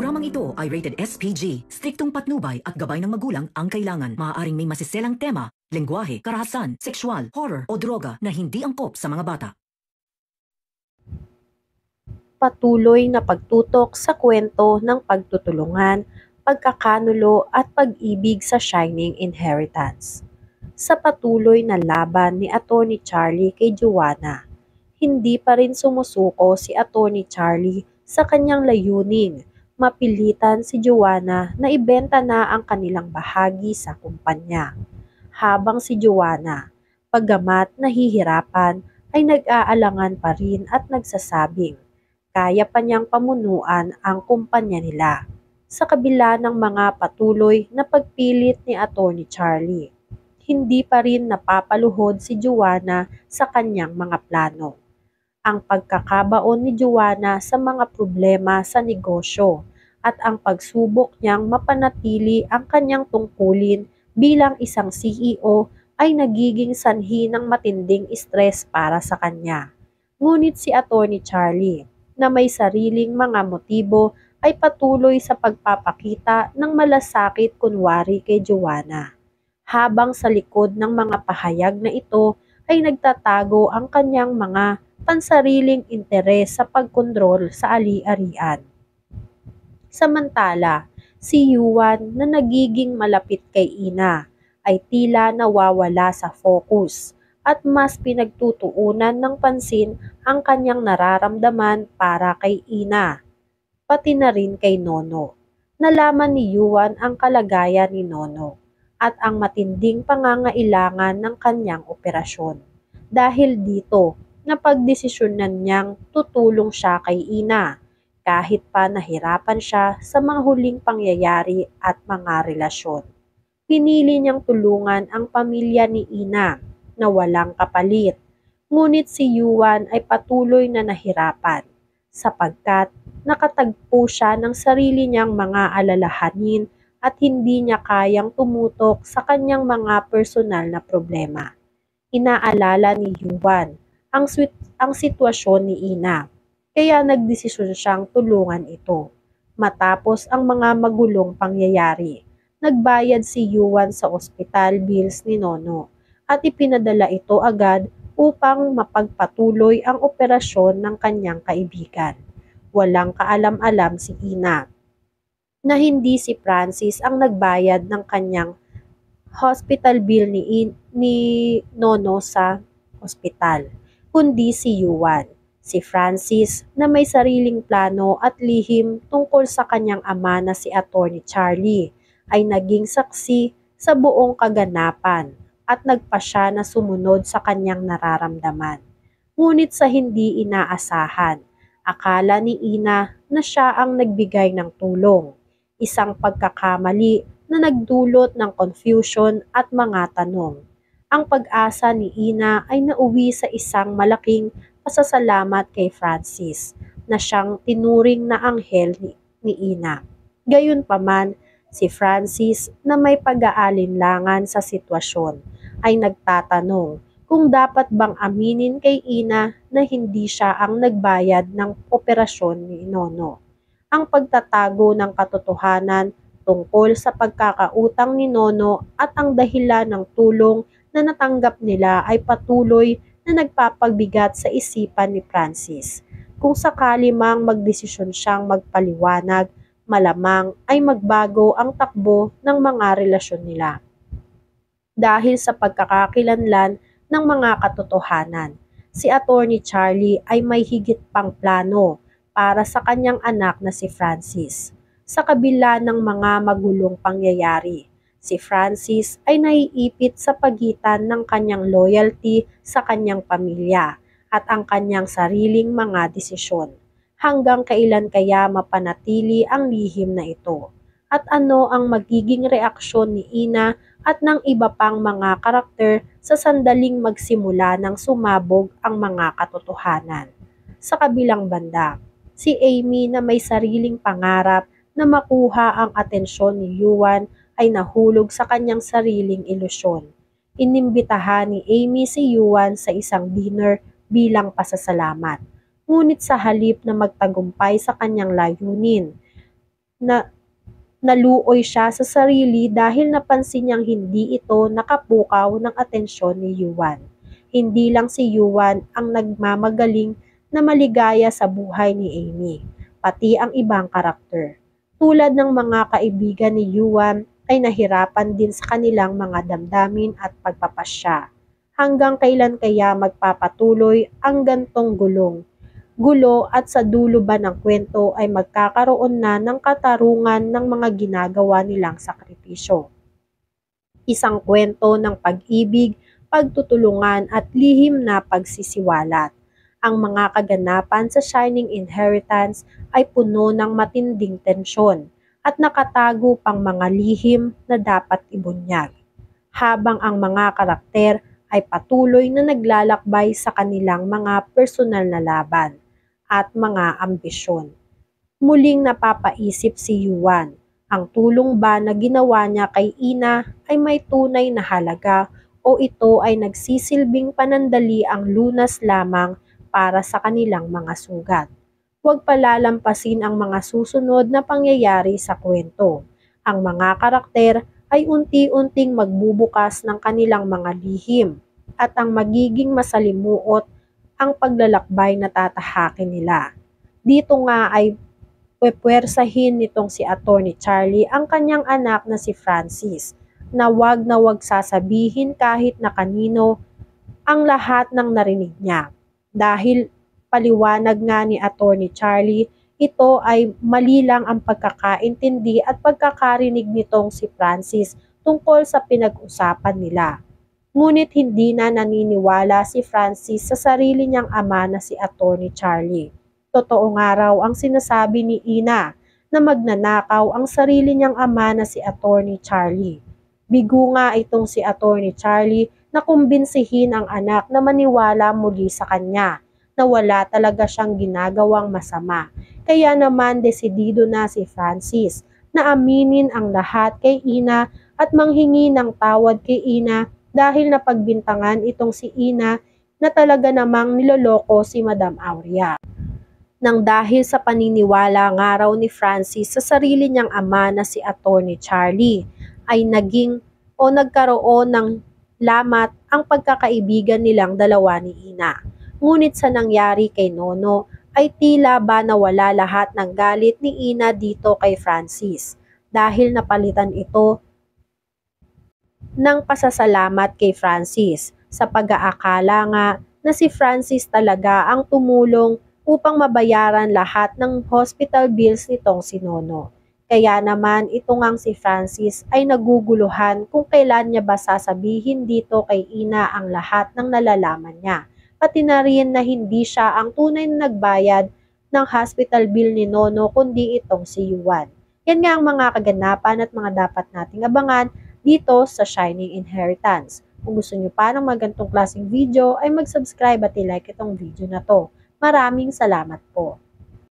Programang ito ay rated SPG. Striktong patnubay at gabay ng magulang ang kailangan. Maaaring may masiselang tema, lengguwahe, karahasan, sexual, horror o droga na hindi angkop sa mga bata. Patuloy na pagtutok sa kwento ng pagtutulungan, pagkakanulo at pag-ibig sa Shining Inheritance. Sa patuloy na laban ni Atty. Charlie kay Joanna, hindi pa rin sumusuko si Atty. Charlie sa kanyang layuning mapilitan si Joanna na ibenta na ang kanilang bahagi sa kumpanya. Habang si Joanna, paggamat nahihirapan, ay nag-aalangan pa rin at nagsasabing kaya pa niyang pamunuan ang kumpanya nila sa kabila ng mga patuloy na pagpilit ni Atty. Charlie. Hindi pa rin napapaluhod si Joanna sa kanyang mga plano. Ang pagkakabaon ni Joanna sa mga problema sa negosyo at ang pagsubok niyang mapanatili ang kanyang tungkulin bilang isang CEO ay nagiging sanhi ng matinding stress para sa kanya. Ngunit si Atty. Charlie, na may sariling mga motibo, ay patuloy sa pagpapakita ng malasakit kunwari kay Joanna. Habang sa likod ng mga pahayag na ito ay nagtatago ang kanyang mga pansariling interes sa pagkontrol sa ali-arian. Samantala, si Yuan na nagiging malapit kay Ina ay tila nawawala sa focus at mas pinagtutuunan ng pansin ang kanyang nararamdaman para kay Ina, pati na rin kay Nono. Nalaman ni Yuan ang kalagayan ni Nono at ang matinding pangangailangan ng kanyang operasyon. Dahil dito, napagdesisyonan niyang tutulong siya kay Ina kahit pa nahirapan siya sa mga huling pangyayari at mga relasyon. Pinili niyang tulungan ang pamilya ni Ina na walang kapalit. Ngunit si Yuan ay patuloy na nahirapan sapagkat nakatagpo siya ng sarili niyang mga alalahanin at hindi niya kayang tumutok sa kanyang mga personal na problema. Inaalala ni Yuan ang sitwasyon ni Ina, kaya nagdesisyon siyang tulungan ito. Matapos ang mga magulong pangyayari, nagbayad si Yuan sa ospital bills ni Nono at ipinadala ito agad upang mapagpatuloy ang operasyon ng kanyang kaibigan. Walang kaalam-alam si Ina na hindi si Francis ang nagbayad ng kanyang hospital bill ni Nono sa ospital, kundi si Yuan. Si Francis na may sariling plano at lihim tungkol sa kanyang ama na si Atty. Charlie ay naging saksi sa buong kaganapan at nagpasya na sumunod sa kanyang nararamdaman. Ngunit sa hindi inaasahan, akala ni Ina na siya ang nagbigay ng tulong. Isang pagkakamali na nagdulot ng confusion at mga tanong. Ang pag-asa ni Ina ay nauwi sa isang malaking pasasalamat kay Francis na siyang tinuring na anghel ni Ina. Gayunpaman, si Francis na may pag-aalinlangan sa sitwasyon ay nagtatanong kung dapat bang aminin kay Ina na hindi siya ang nagbayad ng operasyon ni Nono. Ang pagtatago ng katotohanan tungkol sa pagkakautang ni Nono at ang dahilan ng tulong na natanggap nila ay patuloy na nagpapabigat sa isipan ni Francis. Kung sakali mang magdesisyon siyang magpaliwanag, malamang ay magbago ang takbo ng mga relasyon nila. Dahil sa pagkakakilanlan ng mga katotohanan, si Atty. Charlie ay may higit pang plano para sa kanyang anak na si Francis. Sa kabila ng mga magulong pangyayari, si Francis ay naiipit sa pagitan ng kanyang loyalty sa kanyang pamilya at ang kanyang sariling mga desisyon. Hanggang kailan kaya mapanatili ang lihim na ito? At ano ang magiging reaksyon ni Ina at ng iba pang mga karakter sa sandaling magsimula ng sumabog ang mga katotohanan? Sa kabilang banda, si Amy na may sariling pangarap na makuha ang atensyon ni Yuan ay nahulog sa kanyang sariling ilusyon. Inimbitahan ni Amy si Yuan sa isang dinner bilang pasasalamat. Ngunit sa halip na magtagumpay sa kanyang layunin, na naluoy siya sa sarili dahil napansin niyang hindi ito nakapukaw ng atensyon ni Yuan. Hindi lang si Yuan ang nagmamagaling na maligaya sa buhay ni Amy, pati ang ibang karakter. Tulad ng mga kaibigan ni Yuan ay nahirapan din sa kanilang mga damdamin at pagpapasya. Hanggang kailan kaya magpapatuloy ang gantong gulo at sa dulo ba ng kwento ay magkakaroon na ng katarungan ng mga ginagawa nilang sakripisyo. Isang kwento ng pag-ibig, pagtutulungan at lihim na pagsisiwalat. Ang mga kaganapan sa Shining Inheritance ay puno ng matinding tensyon at nakatago pang mga lihim na dapat ibunyag. Habang ang mga karakter ay patuloy na naglalakbay sa kanilang mga personal na laban at mga ambisyon. Muling napapaisip si Yuan, ang tulong ba na ginawa niya kay Ina ay may tunay na halaga o ito ay nagsisilbing panandali ang lunas lamang para sa kanilang mga sugat. Huwag palalampasin ang mga susunod na pangyayari sa kwento. Ang mga karakter ay unti-unting magbubukas ng kanilang mga lihim at ang magiging masalimuot ang paglalakbay na tatahakin nila. Dito nga ay pwepwersahin nitong si Attorney Charlie ang kanyang anak na si Francis na wag sasabihin kahit na kanino ang lahat ng narinig niya. Dahil paliwanag nga ni Attorney Charlie, ito ay mali lang ang pagkakaintindi at pagkakarinig nitong si Francis tungkol sa pinag-usapan nila. Ngunit hindi na naniniwala si Francis sa sarili niyang ama na si Attorney Charlie. Totoo nga raw ang sinasabi ni Ina na magnanakaw ang sarili niyang ama na si Attorney Charlie. Bigo nga itong si Attorney Charlie na kumbinsihin ang anak na maniwala muli sa kanya na wala talaga siyang ginagawang masama. Kaya naman desidido na si Francis na aminin ang lahat kay Ina at manghingi ng tawad kay Ina dahil napagbintangan itong si Ina na talaga namang niloloko si Madam Aurea. Nang dahil sa paniniwala nga raw ni Francis sa sarili niyang ama na si Attorney Charlie, ay nagkaroon ng lamat ang pagkakaibigan nilang dalawa ni Ina. Ngunit sa nangyari kay Nono, ay tila ba nawala lahat ng galit ni Ina dito kay Francis dahil napalitan ito ng pasasalamat kay Francis sa pag-aakala nga na si Francis talaga ang tumulong upang mabayaran lahat ng hospital bills nitong si Nono. Kaya naman ito ngang si Francis ay naguguluhan kung kailan niya ba sasabihin dito kay Ina ang lahat ng nalalaman niya. Pati na rin na hindi siya ang tunay na nagbayad ng hospital bill ni Nono kundi itong si Yuan. Yan nga ang mga kaganapan at mga dapat nating abangan dito sa Shining Inheritance. Kung gusto nyo pa ng magantong klaseng video ay mag-subscribe at i-like itong video na to. Maraming salamat po.